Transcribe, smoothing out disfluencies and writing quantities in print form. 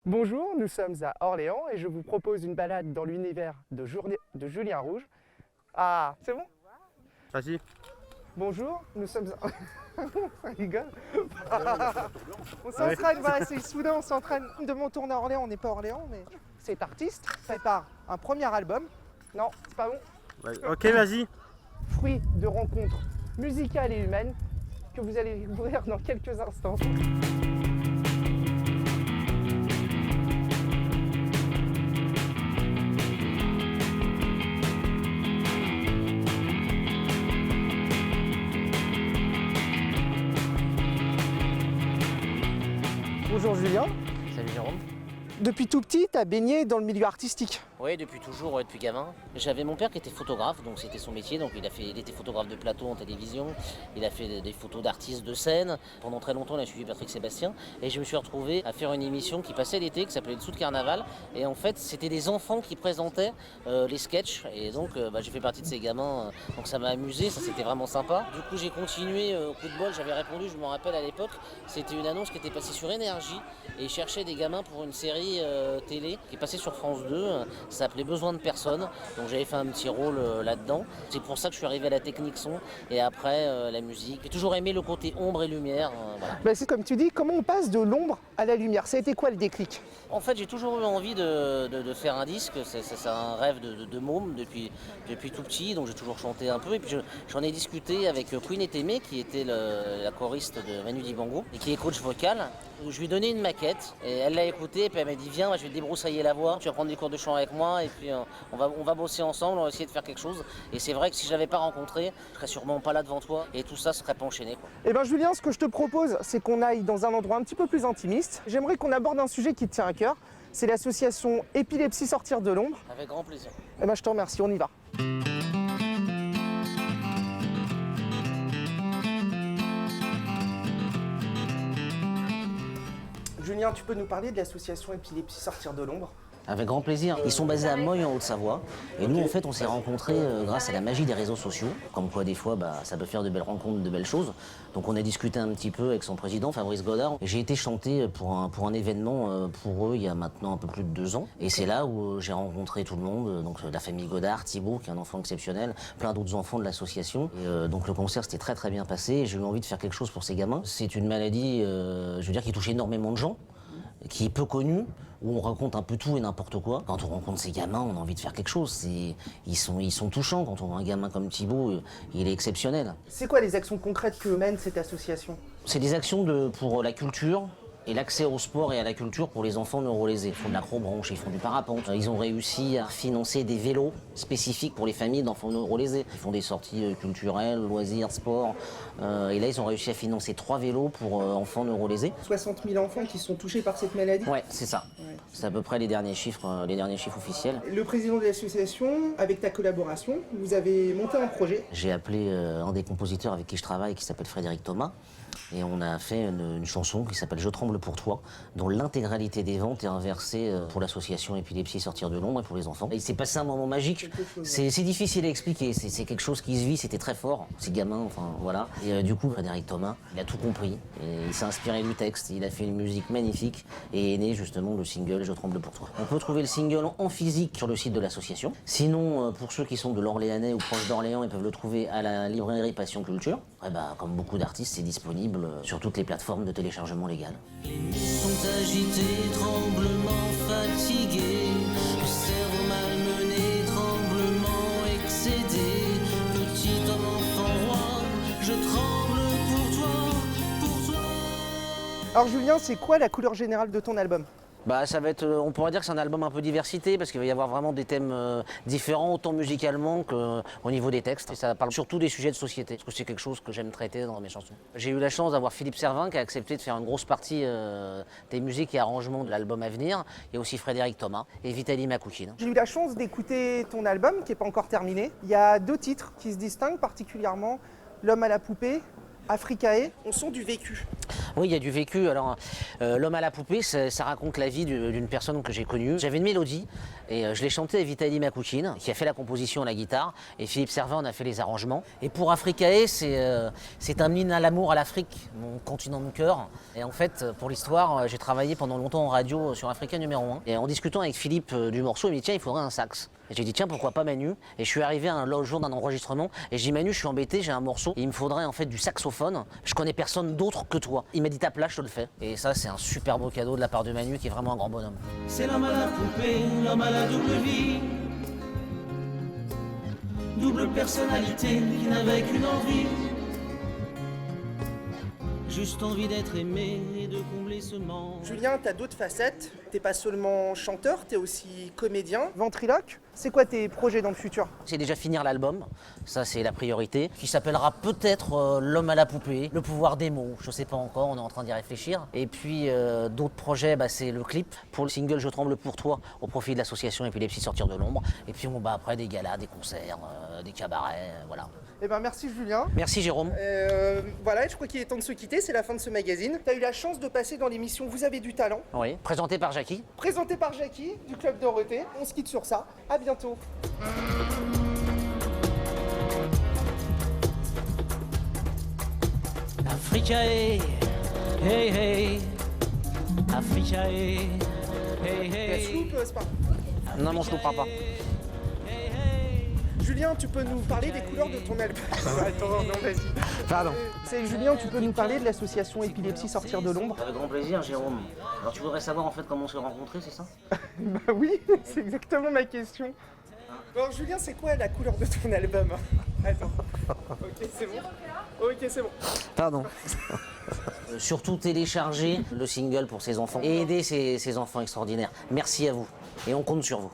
Bonjour, nous sommes à Orléans et je vous propose une balade dans l'univers de Julien Rouge. Ah, c'est bon? Vas-y. Bonjour, nous sommes... Ça rigole. On s'entraîne, voilà, c'est soudain, on s'entraîne. Demain, on tourne à Orléans, on n'est pas à Orléans, mais cet artiste prépare un premier album. Non, c'est pas bon. Ok, vas-y. Fruit de rencontres musicales et humaines que vous allez découvrir dans quelques instants. Bonjour Julien. Salut Jérôme. Depuis tout petit, tu as baigné dans le milieu artistique. Oui, depuis toujours, depuis gamin. J'avais mon père qui était photographe, donc c'était son métier. Donc il était photographe de plateau en télévision. Il a fait des photos d'artistes de scène. Pendant très longtemps, il a suivi Patrick Sébastien. Et je me suis retrouvé à faire une émission qui passait l'été, qui s'appelait Dessous de Carnaval. Et en fait, c'était des enfants qui présentaient les sketchs. Et donc, j'ai fait partie de ces gamins. Donc ça m'a amusé, ça c'était vraiment sympa. Du coup, j'ai continué au coup de bol. J'avais répondu, je me rappelle à l'époque, c'était une annonce qui était passée sur Énergie. Et ils cherchaient des gamins pour une série télé qui est passée sur France 2. Ça s'appelait Besoin de personne, donc j'avais fait un petit rôle là-dedans. C'est pour ça que je suis arrivé à la technique son et après la musique. J'ai toujours aimé le côté ombre et lumière. Voilà. Bah, c'est comme tu dis, comment on passe de l'ombre à la lumière? Ça a été quoi le déclic? En fait, j'ai toujours eu envie de faire un disque. C'est un rêve de môme depuis tout petit, donc j'ai toujours chanté un peu. Et puis j'en ai discuté avec Queen Etemé, qui était la choriste de Manu Dibango et qui est coach vocal. Je lui ai donné une maquette et elle l'a écoutée et puis elle m'a dit viens, je vais te débroussailler la voix, tu vas prendre des cours de chant avec moi et puis on va bosser ensemble, on va essayer de faire quelque chose. Et c'est vrai que si je l'avais pas rencontré, je serais sûrement pas là devant toi et tout ça serait pas enchaîné, quoi. Eh bien Julien, ce que je te propose, c'est qu'on aille dans un endroit un petit peu plus intimiste. J'aimerais qu'on aborde un sujet qui te tient à cœur. C'est l'association Épilepsie Sortir de l'ombre. Avec grand plaisir. Eh bien je te remercie, on y va. Julien, tu peux nous parler de l'association Épilepsie Sortir de l'ombre? Avec grand plaisir. Ils sont basés à Moy en Haute-Savoie. Et nous, en fait, on s'est rencontrés grâce à la magie des réseaux sociaux. Comme quoi, des fois, ça peut faire de belles rencontres, de belles choses. Donc, on a discuté un petit peu avec son président, Fabrice Godard. J'ai été chanter pour un événement pour eux il y a maintenant un peu plus de 2 ans. Et c'est là où j'ai rencontré tout le monde. Donc, la famille Godard, Thibaut, qui est un enfant exceptionnel, plein d'autres enfants de l'association. Et donc, le concert s'était très, très bien passé. Et j'ai eu envie de faire quelque chose pour ces gamins. C'est une maladie, je veux dire, qui touche énormément de gens, qui est peu connue, où on raconte un peu tout et n'importe quoi. Quand on rencontre ces gamins, on a envie de faire quelque chose. Ils sont touchants. Quand on voit un gamin comme Thibaut, il est exceptionnel. C'est quoi les actions concrètes que mène cette association? C'est des actions pour la culture et l'accès au sport et à la culture pour les enfants neurolésés. Ils font de l'acrobranche, ils font du parapente. Ils ont réussi à financer des vélos spécifiques pour les familles d'enfants neurolésés. Ils font des sorties culturelles, loisirs, sport. Et là, ils ont réussi à financer 3 vélos pour enfants neurolésés. 60 000 enfants qui sont touchés par cette maladie? Ouais, c'est ça. Ouais. C'est à peu près les derniers chiffres officiels. Le président de l'association, avec ta collaboration, vous avez monté un projet. J'ai appelé un des compositeurs avec qui je travaille, qui s'appelle Frédéric Thomas. Et on a fait une chanson qui s'appelle Je tremble pour toi, dont l'intégralité des ventes est inversée pour l'association Épilepsie Sortir de l'ombre et pour les enfants. Et il s'est passé un moment magique. C'est difficile à expliquer, c'est quelque chose qui se vit, c'était très fort, ces gamins, enfin voilà. Et du coup, Frédéric Thomas, il a tout compris, et il s'est inspiré du texte, il a fait une musique magnifique et est né justement le single Je tremble pour toi. On peut trouver le single en physique sur le site de l'association. Sinon, pour ceux qui sont de l'Orléanais ou proches d'Orléans, ils peuvent le trouver à la librairie Passion Culture. Et comme beaucoup d'artistes, c'est disponible sur toutes les plateformes de téléchargement légal. Les nuits sont agitées, tremblements fatigués, le cerveau malmené, tremblement excédé, petit enfant roi, je tremble pour toi. Alors Julien, c'est quoi la couleur générale de ton album? Ça va être, on pourrait dire que c'est un album un peu diversité parce qu'il va y avoir vraiment des thèmes différents autant musicalement qu'au niveau des textes. Et ça parle surtout des sujets de société, parce que c'est quelque chose que j'aime traiter dans mes chansons. J'ai eu la chance d'avoir Philippe Servin qui a accepté de faire une grosse partie des musiques et arrangements de l'album à venir. Il y a aussi Frédéric Thomas et Vitaly Makoukine. J'ai eu la chance d'écouter ton album qui n'est pas encore terminé. Il y a 2 titres qui se distinguent particulièrement, L'homme à la poupée Africae, on sent du vécu. Oui, il y a du vécu. Alors, L'homme à la poupée, ça raconte la vie d'une personne que j'ai connue. J'avais une mélodie et je l'ai chantée à Vitaly Makoutine, qui a fait la composition à la guitare, et Philippe Servat en a fait les arrangements. Et pour Africae, c'est un hymne à l'amour, à l'Afrique, mon continent de cœur. Et en fait, pour l'histoire, j'ai travaillé pendant longtemps en radio sur Africa numéro 1. Et en discutant avec Philippe du morceau, il m'a dit tiens, il faudrait un sax. Et j'ai dit tiens, pourquoi pas Manu? Et je suis arrivé le jour d'un enregistrement et j'ai dit Manu, je suis embêté, j'ai un morceau, il me faudrait en fait du saxophone. Je connais personne d'autre que toi. Il m'a dit tape là, je te le fais. Et ça, c'est un super beau cadeau de la part de Manu, qui est vraiment un grand bonhomme. C'est l'homme à la poupée, l'homme à la double vie. Double personnalité qui n'avait qu'une envie. Juste envie d'être aimé et de combler ce manque. Julien, t'as d'autres facettes. T'es pas seulement chanteur, t'es aussi comédien, ventriloque. C'est quoi tes projets dans le futur? C'est déjà finir l'album, ça c'est la priorité, qui s'appellera peut-être L'homme à la poupée, le pouvoir des mots, je sais pas encore, on est en train d'y réfléchir. Et puis d'autres projets, c'est le clip pour le single Je tremble pour toi au profit de l'association Épilepsie Sortir de l'ombre. Et puis après des galas, des concerts, des cabarets, voilà. Eh ben merci Julien. Merci Jérôme. Voilà, je crois qu'il est temps de se quitter, c'est la fin de ce magazine. T'as eu la chance de passer dans l'émission Vous avez du talent, Oui, présenté par Jackie. présenté par Jackie du Club Dorothée. On se quitte sur ça. À bientôt. Africae, hey hey. Africae, hey La hey. soupe, c'est pas. Non, non, je ne pas. Julien, tu peux nous parler des couleurs de ton album? Attends, non, vas-y. Pardon. C'est Julien, tu peux nous parler de l'association Épilepsie Sortir de l'ombre? Avec grand plaisir Jérôme. Alors tu voudrais savoir en fait comment on s'est rencontrés, c'est ça? Bah oui, c'est exactement ma question. Alors Julien, c'est quoi la couleur de ton album? Attends. Ok, c'est bon. Ok, c'est bon. Pardon. Surtout télécharger le single pour ces enfants et aider ces enfants extraordinaires. Merci à vous et on compte sur vous.